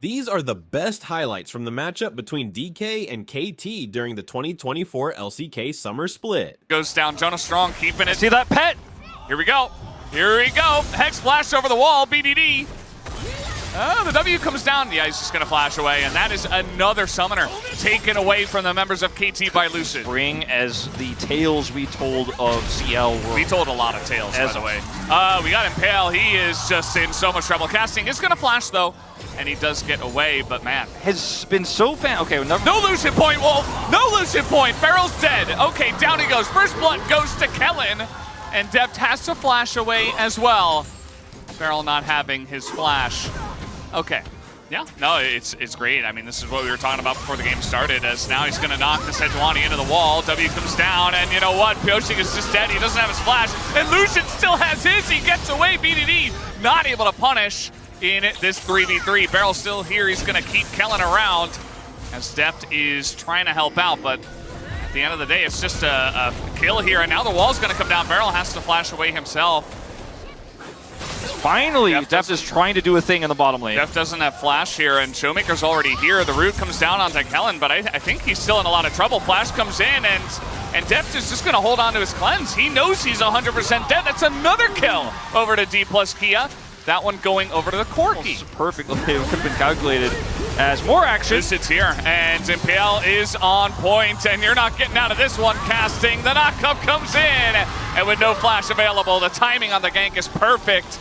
These are the best highlights from the matchup between DK and KT during the 2024 LCK Summer Split. Goes down, Jonah Strong keeping it. See that pet? Here we go. Here we go. Hex flash over the wall, BDD. The W comes down. Yeah, he's just going to flash away. And that is another summoner taken away from the members of KT by Lucid. Bring as the tales we told of CL were. We told a lot of tales, by the way. We got Impale. He is just in so much trouble. Casting is going to flash, though. And he does get away, but man. Has been so fan. Okay, no Lucid point, Wolf. No Lucid point. Barrel's dead. Okay, down he goes. First blood goes to Kellen. And Dept has to flash away as well. Barrel not having his flash. Okay. Yeah, no, it's great. I mean, this is what we were talking about before the game started, as now he's going to knock the Sejuani into the wall. W comes down, and you know what? Pyoshik is just dead. He doesn't have his flash, and Lucian still has his. He gets away. BDD not able to punish in this 3v3. Barrel still here. He's going to keep Kellen around as Dept is trying to help out, but at the end of the day, it's just a kill here, and now the wall's going to come down. Barrel has to flash away himself. Finally, Dept is trying to do a thing in the bottom lane. Dept doesn't have flash here, and Showmaker's already here. The root comes down onto Kellen, but I think he's still in a lot of trouble. Flash comes in, and Dept is just going to hold on to his cleanse. He knows he's 100% dead. That's another kill over to Dplus Kia. That one going over to the Corki. Perfectly, it would have been calculated as more action. Lucid's here, and Impale is on point, and you're not getting out of this one. Casting, the knockup comes in, and with no flash available, the timing on the gank is perfect.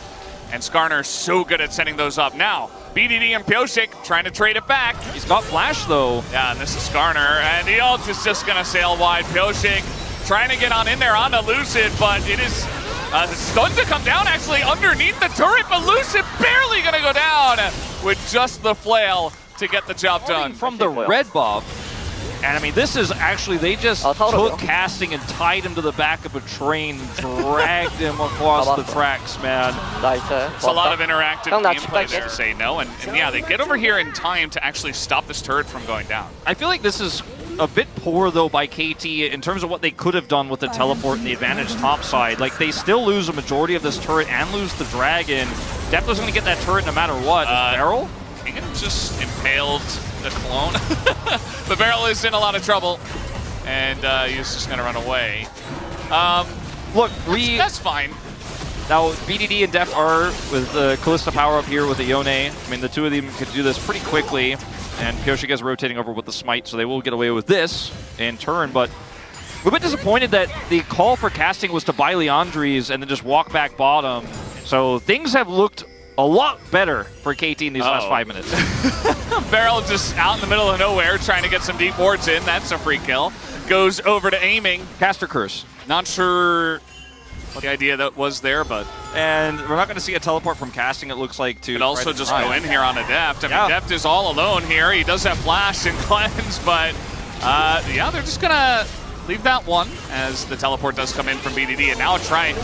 And Skarner's so good at setting those up. Now, BDD and Pyoshik trying to trade it back. He's got flash, though. Yeah, and this is Skarner, and the ult is just going to sail wide. Pyoshik trying to get on in there onto Lucid, but it is stunned to come down, actually, underneath the turret, but Lucid barely going to go down with just the flail to get the job done. From the red buff. And I mean, this is actually, they just took Casting and tied him to the back of a train, dragged him across the tracks, man. It's a lot of interactive gameplay there to say no. And yeah, they get over here in time to actually stop this turret from going down. I feel like this is a bit poor, though, by KT in terms of what they could have done with the teleport and the advantage top side. Like, they still lose a majority of this turret and lose the dragon. Dept was going to get that turret no matter what. Barrel? King just impaled the clone. The Barrel is in a lot of trouble, and he's just going to run away. Look, that's fine. Now, BDD and Dept are with the Kalista power up here with the Yone. I mean, the two of them could do this pretty quickly, and Pyoshik is rotating over with the Smite, so they will get away with this in turn, but we're a bit disappointed that the call for Casting was to buy Leandri's and then just walk back bottom. So things have looked a lot better for KT in these last 5 minutes. Barrel just out in the middle of nowhere trying to get some deep wards in. That's a free kill. Goes over to aiming. Caster Curse. Not sure what the idea that was there, but... And we're not going to see a teleport from Casting, it looks like, to... Could also just go in here on a Dept. I mean, Dept is all alone here. He does have flash and cleanse, but yeah, they're just going to leave that one as the teleport does come in from BDD, and now try to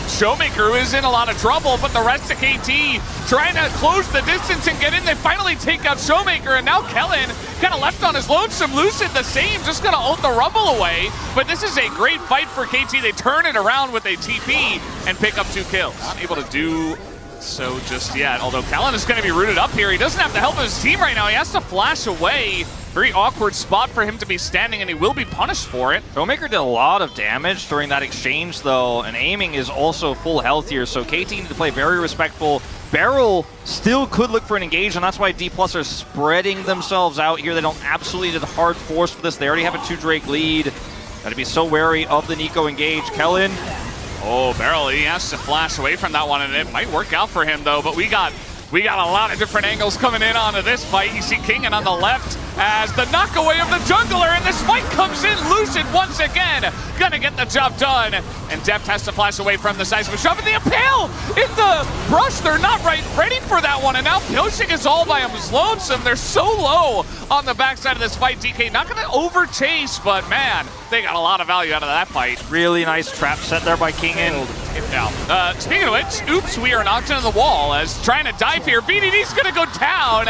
Showmaker, who is in a lot of trouble, but the rest of KT trying to close the distance and get in. They finally take out Showmaker, and now Kellen kind of left on his lonesome. Lucid the same, just going to ult the Rumble away, but this is a great fight for KT. They turn it around with a TP and pick up 2 kills. Not able to do so just yet, although Kellen is going to be rooted up here. He doesn't have the help of his team right now. He has to flash away. Very awkward spot for him to be standing, and he will be punished for it. Showmaker did a lot of damage during that exchange, though, and aiming is also full health here, so KT needs to play very respectful. Barrel still could look for an engage, and that's why Dplus are spreading themselves out here. They don't absolutely need a hard force for this. They already have a 2 Drake lead. Gotta be so wary of the Nico engage. Kellen. Oh, Barrel, he has to flash away from that one, and it might work out for him, though, but we got a lot of different angles coming in onto this fight. You see Kingen on the left as the knockaway of the jungler, and this fight comes in. Lucid once again gonna get the job done, and Dept has to flash away from the Decisive shove, and the Impale in the brush. They're not ready for that one, and now Pyoshik is all by his lonesome. They're so low on the backside of this fight. DK not gonna over chase, but man, they got a lot of value out of that fight. Really nice trap set there by Kingen. Now, speaking of which, oops, we are knocked into the wall as trying to dive here. BDD's gonna go down,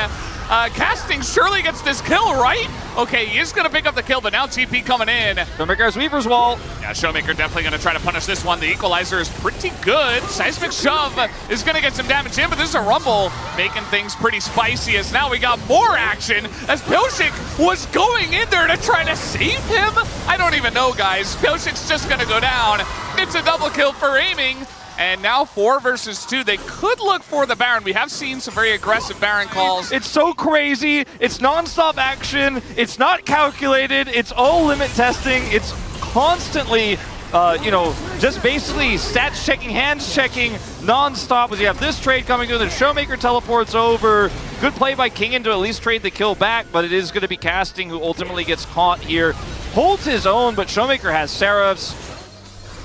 Casting surely gets this kill, right? Okay, he is going to pick up the kill, but now TP coming in. Showmaker has Weaver's Wall. Yeah, Showmaker definitely going to try to punish this one. The equalizer is pretty good. Seismic Shove is going to get some damage in, but this is a Rumble making things pretty spicy as now we got more action as Pioshik was going in there to try to save him. I don't even know, guys. Pioshik's just going to go down. It's a double kill for aiming. And now 4 versus 2. They could look for the Baron. We have seen some very aggressive Baron calls. It's so crazy. It's non-stop action. It's not calculated. It's all limit testing. It's constantly, you know, just basically stats checking, hands checking, non-stop. As you have this trade coming through, the Showmaker teleports over. Good play by Kingen to at least trade the kill back, but it is going to be Casting who ultimately gets caught here. Holds his own, but Showmaker has Seraphs.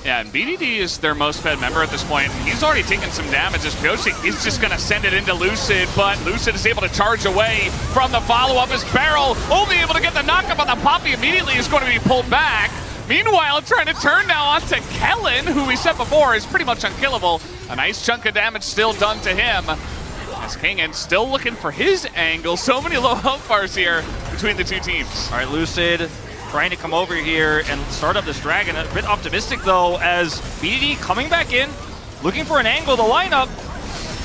Yeah, and BDD is their most fed member at this point. He's already taken some damage as Pioshik. He's just going to send it into Lucid, but Lucid is able to charge away from the follow-up as Barrel, only able to get the knock-up on the Poppy, immediately is going to be pulled back. Meanwhile, trying to turn now onto Kellen, who we said before is pretty much unkillable. A nice chunk of damage still done to him. As Kingen still looking for his angle. So many low health bars here between the two teams. All right, Lucid trying to come over here and start up this dragon. A bit optimistic though, as BDD coming back in, looking for an angle to line up.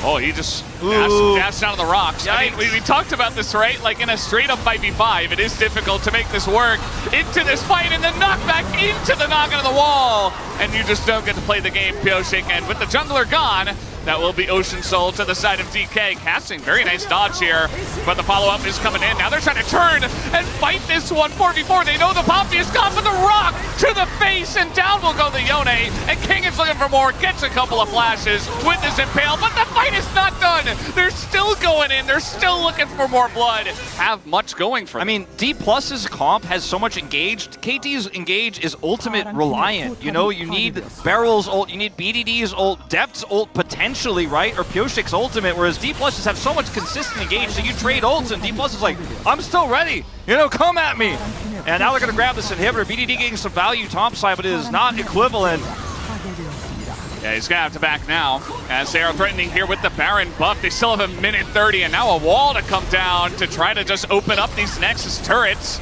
Oh, he just dashed down the rocks. Yikes. I mean, we talked about this, right? Like in a straight up 5v5, it is difficult to make this work. Into this fight and then knockback into the knock into the wall. And you just don't get to play the game, Pioshik. And with the jungler gone, that will be Ocean Soul to the side of DK. Casting, very nice dodge here, but the follow-up is coming in. Now they're trying to turn and fight this one 4v4. They know the Poppy is gone, but the rock to the face, and down will go the Yone. And King is looking for more, gets a couple of flashes with this impale, but the fight is not done. They're still going in. They're still looking for more blood. Have much going for them. I mean, Dplus's comp has so much engaged. KT's engage is ultimate reliant. You know, you need Barrel's ult, you need BDD's ult, Depth's ult potentially, right? Or Pioshik's ultimate, whereas Dplus just have so much consistent engage, so you trade ults and Dplus is like, I'm still ready, you know, come at me. And now they're gonna grab this inhibitor. BDD getting some value topside, but it is not equivalent. Yeah, he's gonna have to back now, as they are threatening here with the Baron buff. They still have a minute 30, and now a wall to come down to try to just open up these Nexus turrets.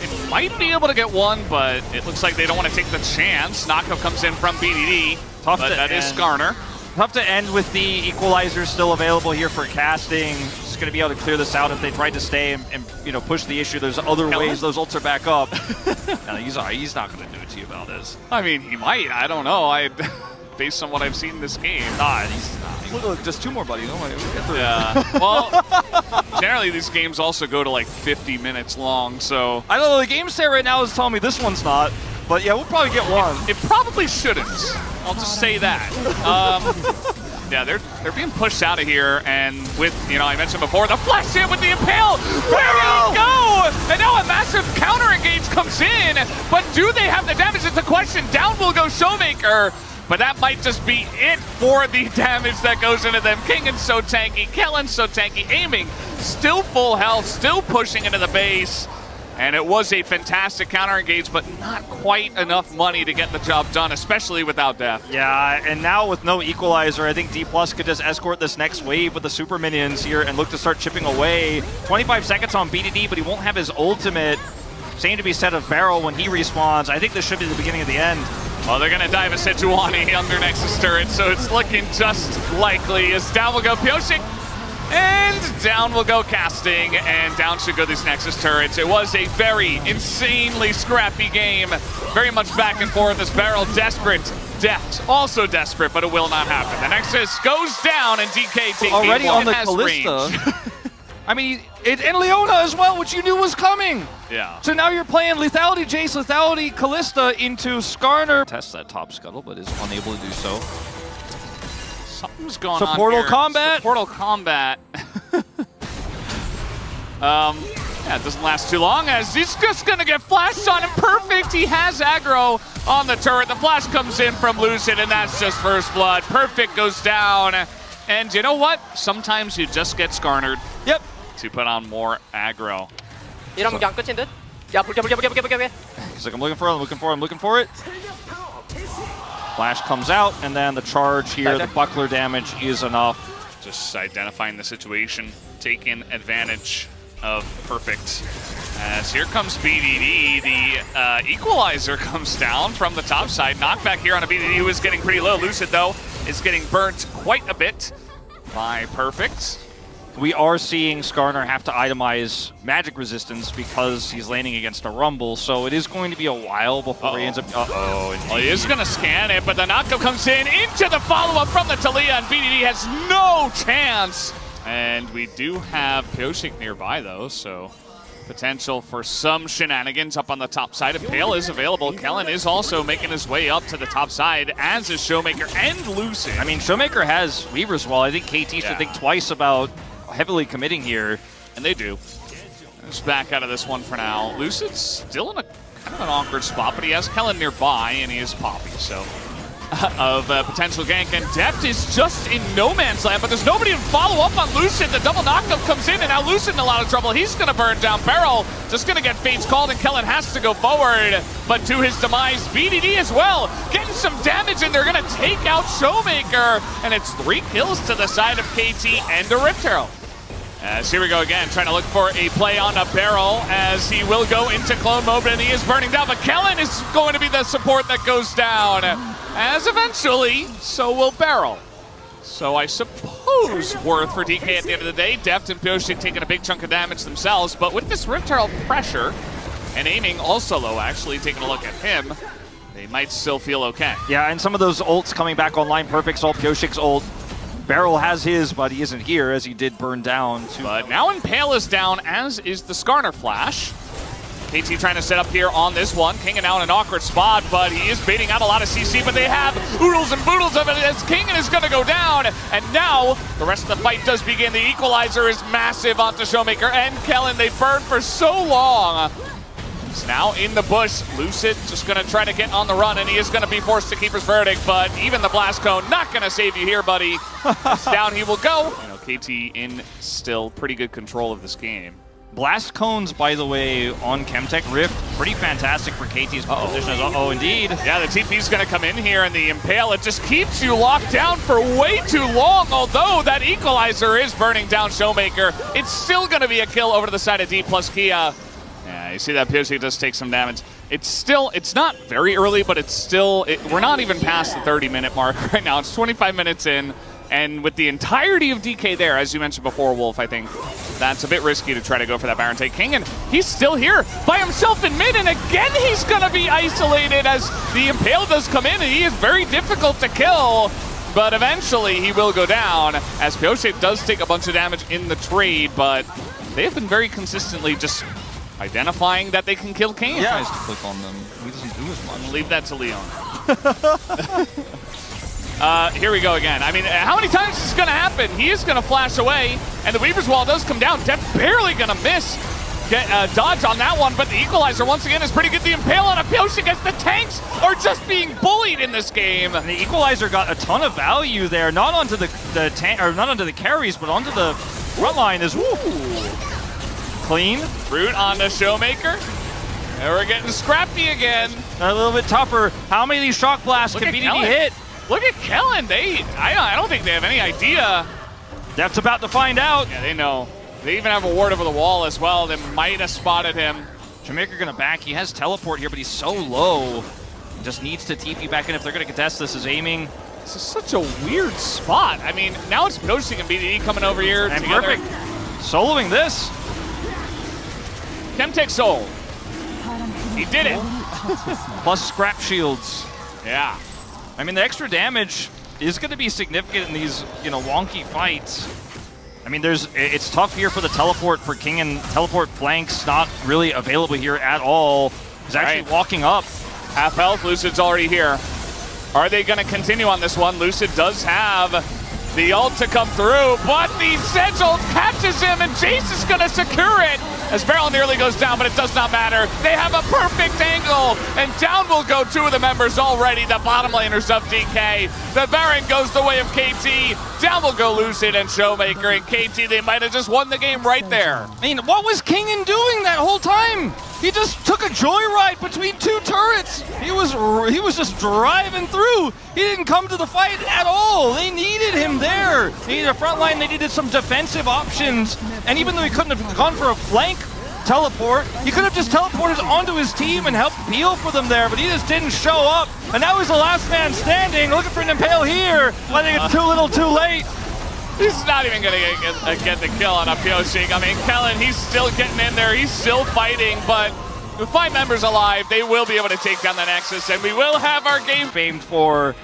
It might be able to get one, but it looks like they don't want to take the chance. Knockup comes in from BDD, but that is Skarner. Tough to end with the equalizer still available here for Casting. Just going to be able to clear this out if they tried to stay and you know, push the issue. There's other ways those ults are back up. No, he's not going to do it to you, Valdez. I mean, he might. I don't know. Based on what I've seen in this game. Nah, he's not. Look, just 2 more, buddy. Yeah. Well, generally these games also go to like 50 minutes long, so. I don't know, the game state right now is telling me this one's not. But yeah, we'll probably get one. It probably shouldn't. I'll just say that. Yeah, they're being pushed out of here, and with, you know, I mentioned before, the flash in with the impale. Where did he go? And now a massive counter engage comes in, but do they have the damage? It's a question. Down will go Showmaker, but that might just be it for the damage that goes into them. Kingen's so tanky, Kellen's so tanky, aiming, still full health, still pushing into the base. And it was a fantastic counter engage, but not quite enough money to get the job done, especially without death. Yeah, and now with no equalizer, I think Dplus could just escort this next wave with the super minions here and look to start chipping away. 25 seconds on BDD, but he won't have his ultimate. Same to be said of Barrel when he respawns. I think this should be the beginning of the end. Well, they're going to dive a Sejuani under Nexus turret, so it's looking just likely as down will go Pioshik. And down will go Casting, and down should go these Nexus turrets. It was a very insanely scrappy game. Very much back and forth as Barrel desperate. Deft also desperate, but it will not happen. The Nexus goes down, and DK taking already on the has Kalista. I mean, and Leona as well, which you knew was coming. Yeah. So now you're playing Lethality Jace, Lethality Kalista into Skarner. Test that top scuttle, but is unable to do so. Something's going on Portal here. combat? Portal combat. Yeah, it doesn't last too long as he's just going to get flashed on him. Perfect. He has aggro on the turret. The flash comes in from Lucid, and that's just first blood. Perfect goes down. And you know what? Sometimes you just get Skarnered. Yep. To put on more aggro. 이러면 그냥 끝인 듯? 야, 볼게. He's like, I'm looking for it. Flash comes out, and then the charge here, the buckler damage is enough. Just identifying the situation, taking advantage. of Perfect. As here comes BDD, the equalizer comes down from the top side. Knockback here on a BDD who is getting pretty low. Lucid, though, is getting burnt quite a bit by Perfect. We are seeing Skarner have to itemize magic resistance because he's landing against a Rumble, so it is going to be a while before he ends up... Well, he is going to scan it, but the knockup comes in into the follow-up from the Talia, and BDD has no chance. And we do have Pyoshik nearby, though, so potential for some shenanigans up on the top side. Impale is available. Kellen is also making his way up to the top side, as is Showmaker and Lucid. I mean, Showmaker has Weaver's Wall. I think KT should think twice about heavily committing here. And they do. Just back out of this one for now. Lucid's still in a kind of an awkward spot, but he has Kellen nearby, and he is Poppy, so... of potential gank, and Deft is just in no man's land, but there's nobody to follow up on Lucid. The double knockup comes in, and now Lucid in a lot of trouble. He's going to burn down Barrel, just going to get Fates called, and Kellen has to go forward, but to his demise, BDD as well, getting some damage, and they're going to take out Showmaker, and it's 3 kills to the side of KT and a Rift Herald. As here we go again, trying to look for a play on a Barrel, as he will go into clone mode, and he is burning down, but Kellen is going to be the support that goes down, as eventually, so will Barrel. So I suppose worth for DK at the end of the day. Deft and Pyoshik taking a big chunk of damage themselves, but with this Rift Herald pressure, and aiming also low, actually, taking a look at him, they might still feel okay. Yeah, and some of those ults coming back online. Perfect's ult, Pyoshik's ult. Barrel has his, but he isn't here, as he did burn down. But now Impale is down, as is the Skarner Flash. KT trying to set up here on this one. Kingen out in an awkward spot, but he is baiting out a lot of CC, but they have oodles and boodles of it as Kingen is going to go down. And now the rest of the fight does begin. The equalizer is massive onto Showmaker and Kellen. They burned for so long. He's now in the bush. Lucid just going to try to get on the run, and he is going to be forced to keep his verdict, but even the blast cone not going to save you here, buddy. Down he will go. You know, KT in still pretty good control of this game. Blast cones, by the way, on Chemtech Rift, pretty fantastic for KT's position. Indeed. Yeah, the TP's going to come in here, and the Impale, it just keeps you locked down for way too long, although that equalizer is burning down Showmaker. It's still going to be a kill over to the side of Dplus Kia. Yeah, you see that Pyoshik does take some damage. It's not very early, but it's still, we're not even past the 30-minute mark right now. It's 25 minutes in, and with the entirety of DK there, as you mentioned before, Wolf, I think that's a bit risky to try to go for that Baron take. King, and he's still here by himself in mid, and again he's going to be isolated as the Impale does come in, and he is very difficult to kill. But eventually he will go down, as Pyoshik does take a bunch of damage in the trade, but they have been very consistently just identifying that they can kill Kane. Yeah. Tries to click on them. He doesn't do as much. Leave that to Leon. Here we go again. I mean, how many times is this going to happen? He is going to flash away, and the Weaver's Wall does come down. Deft barely going to miss. Get dodge on that one, but the equalizer once again is pretty good. The Impale on a Pyoshik as the tanks are just being bullied in this game. And the equalizer got a ton of value there, not onto the tank, or not onto the carries, but onto the front line as well. Clean. Root on the Showmaker. And we're getting scrappy again. A little bit tougher. How many of these shock blasts can BDD hit? Look at Kellen. I don't think they have any idea. Deft's about to find out. Yeah, they know. They even have a ward over the wall as well. They might have spotted him. Showmaker gonna back. He has teleport here, but he's so low. He just needs to TP back in if they're gonna contest this. Is aiming. This is such a weird spot. I mean, now it's Pyoshik and BDD coming over here and together. Perfect. Soloing this. Chemtech Soul. He did it. Plus scrap shields. Yeah. I mean, the extra damage is going to be significant in these, wonky fights. I mean, it's tough here for the teleport for King, and teleport flanks not really available here at all. He's actually walking up. Half health, Lucid's already here. Are they going to continue on this one? Lucid does have the ult to come through, but the Sedge ult catches him, and Jace is going to secure it. As Barrel nearly goes down, but it does not matter. They have a perfect angle, and down will go 2 of the members already, the bottom laners of DK. The Baron goes the way of KT. Down will go Lucid and Showmaker, and KT, they might have just won the game right there. I mean, what was Kingen doing that whole time? He just took a joyride between two turrets. He was just driving through. He didn't come to the fight at all. They needed him there. They needed a front line. They needed some defensive options. And even though he couldn't have gone for a flank teleport, he could have just teleported onto his team and helped peel for them there, but he just didn't show up. And now he's the last man standing, looking for an Impale here. I think it's too little too late. He's not even going to get the kill on a Pyoshik. I mean, Kellen, he's still getting in there. He's still fighting, but with 5 members alive, they will be able to take down the Nexus, and we will have our game Famed for,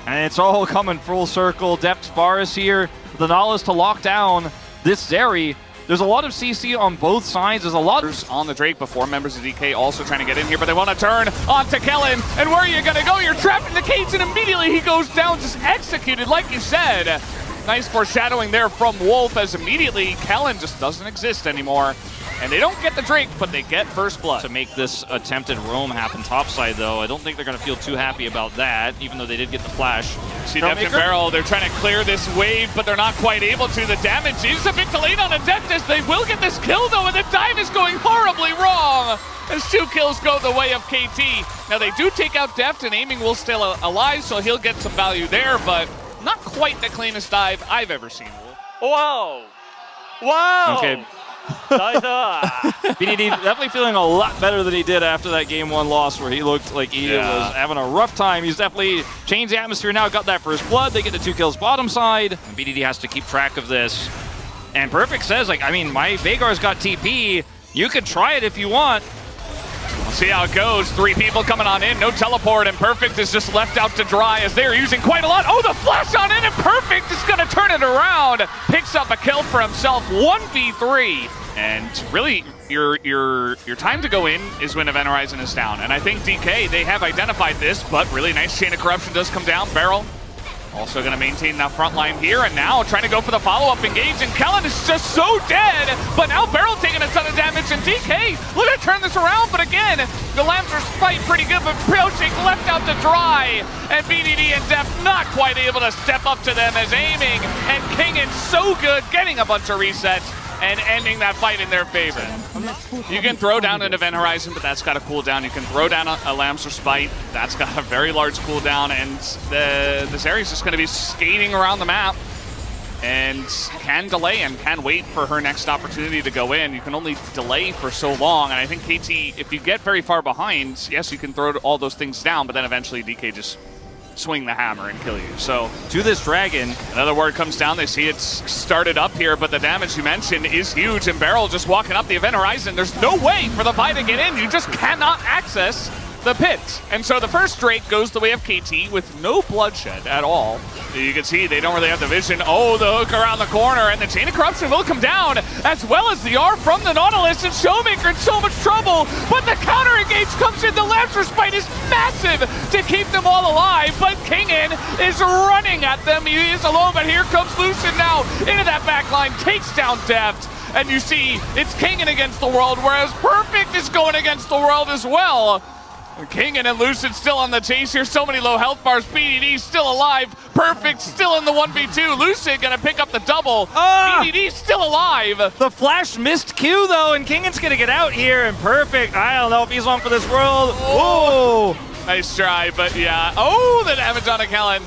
and it's all coming full circle. Depth Varus here, the knowledge to lock down this Zeri. There's a lot of CC on both sides. There's a lot on the Drake before members of DK also trying to get in here, but they want to turn onto Kellen. And where are you going to go? You're trapped in the cage, and immediately he goes down, just executed, like you said. Nice foreshadowing there from Wolf, as immediately Kellen just doesn't exist anymore. And they don't get the Drake, but they get first blood. To make this attempted roam happen topside, though, I don't think they're going to feel too happy about that, even though they did get the flash. See Deft and Barrel, they're trying to clear this wave, but they're not quite able to. The damage is a bit delayed on Adeptus. They will get this kill, though, and the dive is going horribly wrong. As 2 kills go the way of KT. Now, they do take out Deft, and Aiming will still alive, so he'll get some value there, but not quite the cleanest dive I've ever seen, Wolf. Wow. Wow. Okay. BDD definitely feeling a lot better than he did after that Game 1 loss where he looked like he was having a rough time. He's definitely changed the atmosphere now, got that first blood. They get the 2 kills bottom side. And BDD has to keep track of this. And Perfect says, like, I mean, my Veigar's got TP. You can try it if you want. We'll see how it goes. 3 people coming on in, no teleport, and Perfect is just left out to dry as they're using quite a lot. Oh, the flash on in, and Perfect is going to turn it around. Picks up a kill for himself, 1v3. And really, your time to go in is when Event Horizon is down. And I think DK, they have identified this, but really nice Chain of Corruption does come down. Barrel also going to maintain that front line here, and now trying to go for the follow-up engage, and Kellen is just so dead, but now Barrel taking a ton of damage, and DK looking to turn this around, but again, the Lancers fight pretty good, but Pyoshik left out to dry, and BDD and Def not quite able to step up to them as Aiming, and Kingen so good, getting a bunch of resets, and ending that fight in their favor. You can throw down an Event Horizon, but that's got a cooldown. You can throw down a Lamster Spite. That's got a very large cooldown, and the Zeri's just going to be skating around the map and can delay and can wait for her next opportunity to go in. You can only delay for so long, and I think KT, if you get very far behind, yes, you can throw all those things down, but then eventually DK just swing the hammer and kill you. So to this dragon, another ward comes down. They see it's started up here, but the damage you mentioned is huge, and Barrel just walking up the Event Horizon. There's no way for the fight to get in. You just cannot access the pit. And so the first Drake goes the way of KT with no bloodshed at all. You can see they don't really have the vision. Oh, the hook around the corner, and the Chain of Corruption will come down, as well as the R from the Nautilus, and Showmaker in so much trouble, but the counter engage comes in. The Lancer Spite is massive to keep them all alive, but Kingen is running at them. He is alone, but here comes Lucid now into that backline, takes down Deft, and you see it's Kingen against the world, whereas Perfect is going against the world as well. Kingen and Lucid still on the chase here. So many low health bars. BDD still alive. Perfect still in the 1v2. Lucid gonna pick up the double. BDD still alive. The flash missed Q though, and Kingen's gonna get out here, and Perfect, I don't know if he's on for this world. Oh! Nice try, but yeah. Oh, the damage on a Kellen.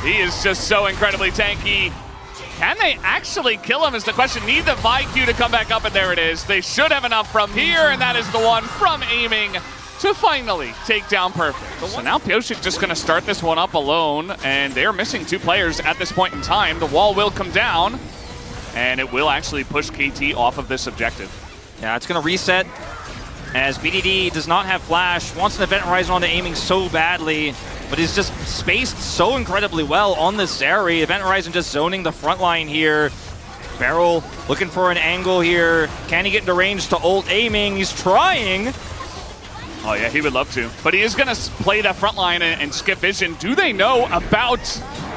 He is just so incredibly tanky. Can they actually kill him is the question. Need the Vi Q to come back up, and there it is. They should have enough from here, and that is the one from Aiming to finally take down Perfect. So now Pyoshik just going to start this one up alone, and they're missing 2 players at this point in time. The wall will come down, and it will actually push KT off of this objective. Yeah, it's going to reset as BDD does not have flash, wants an Event Horizon onto Aiming so badly, but he's just spaced so incredibly well on this Zeri. Event Horizon just zoning the front line here. Barrel looking for an angle here. Can he get into range to ult Aiming? He's trying. Oh yeah, he would love to. But he is going to play that front line and skip vision. Do they know about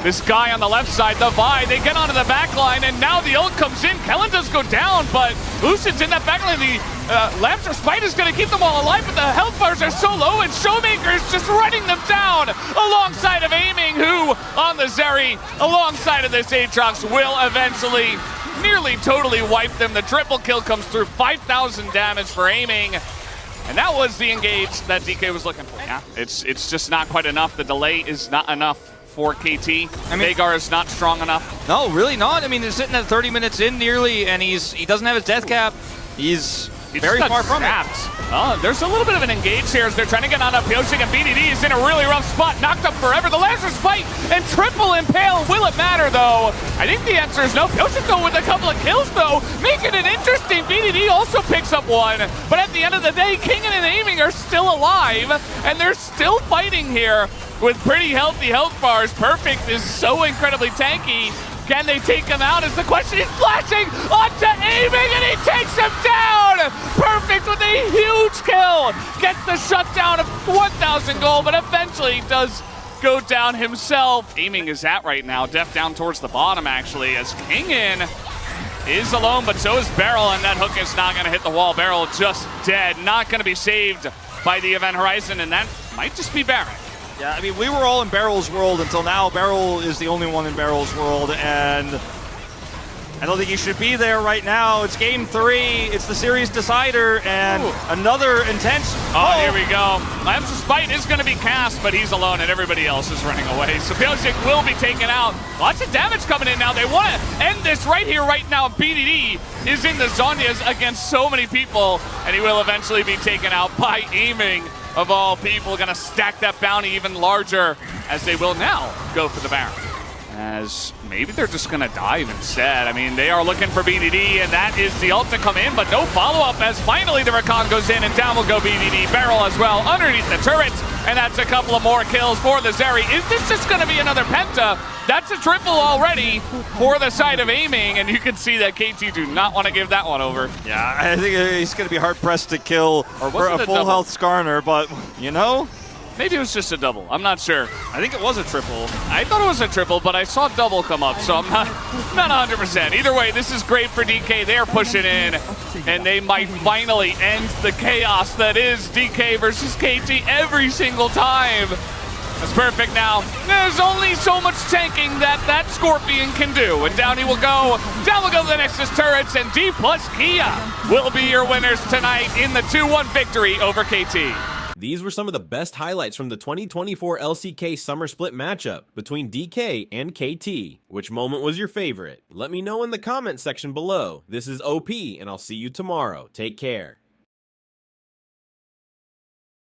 This guy on the left side, the Vi, they get onto the back line, and now the ult comes in. Kellen does go down, but Lucian's in that back line. The Lancer Spite is going to keep them all alive, but the health bars are so low, and Showmaker is just running them down alongside of Aiming, who on the Zeri, alongside of this Aatrox, will eventually nearly totally wipe them. The triple kill comes through, 5,000 damage for Aiming. And that was the engage that DK was looking for. Yeah, it's just not quite enough. The delay is not enough for KT. Veigar is not strong enough. No, really not. I mean, he's sitting at 30 minutes in nearly, and he doesn't have his death cap. He's very far from it. There's a little bit of an engage here as they're trying to get on up. Pyosik and BDD is in a really rough spot. Knocked up forever. The Lancer Spite and triple impale. Will it matter, though? I think the answer is no. Pyosik, though, with a couple of kills, though, making it interesting. BDD also picks up one. But at the end of the day, Kingen and Aiming are still alive, and they're still fighting here with pretty healthy health bars. Perfect is so incredibly tanky. Can they take him out is the question. He's flashing onto Aiming, and he takes him down! Perfect with a huge kill! Gets the shutdown of 1,000 gold, but eventually does go down himself. Aiming is at right now. Def down towards the bottom, actually, as Kingen is alone, but so is Beryl, and that hook is not going to hit the wall. Beryl just dead. Not going to be saved by the Event Horizon, and that might just be Baron. Yeah, I mean, we were all in Barrel's world until now. Beryl is the only one in Barrel's world, and I don't think he should be there right now. It's game 3. It's the series decider, and another intense. Oh, here we go. Lancer Spite is going to be cast, but he's alone, and everybody else is running away. So Pyosik will be taken out. Lots of damage coming in now. They want to end this right here, right now. BDD is in the Zhonya's against so many people, and he will eventually be taken out by Aiming. Of all people, gonna stack that bounty even larger as they will now go for the Baron. As maybe they're just gonna dive instead. I mean, they are looking for BDD, and that is the ult to come in, but no follow-up as finally the Rakan goes in, and down will go BDD. Beryl as well underneath the turrets, and that's a couple of more kills for the Zeri. Is this just gonna be another Penta? That's a triple already for the side of Aiming, and you can see that KT do not want to give that one over. Yeah, I think he's going to be hard-pressed to kill for a full health Skarner, but, you know? Maybe it was just a double. I'm not sure. I think it was a triple. I thought it was a triple, but I saw double come up, so I'm not 100%. Either way, this is great for DK. They're pushing in, and they might finally end the chaos that is DK versus KT every single time. That's perfect now. There's only so much tanking that Scorpion can do. And down he will go. Down will go the Nexus turrets, and Dplus Kia will be your winners tonight in the 2-1 victory over KT. These were some of the best highlights from the 2024 LCK Summer Split matchup between DK and KT. Which moment was your favorite? Let me know in the comment section below. This is OP, and I'll see you tomorrow. Take care.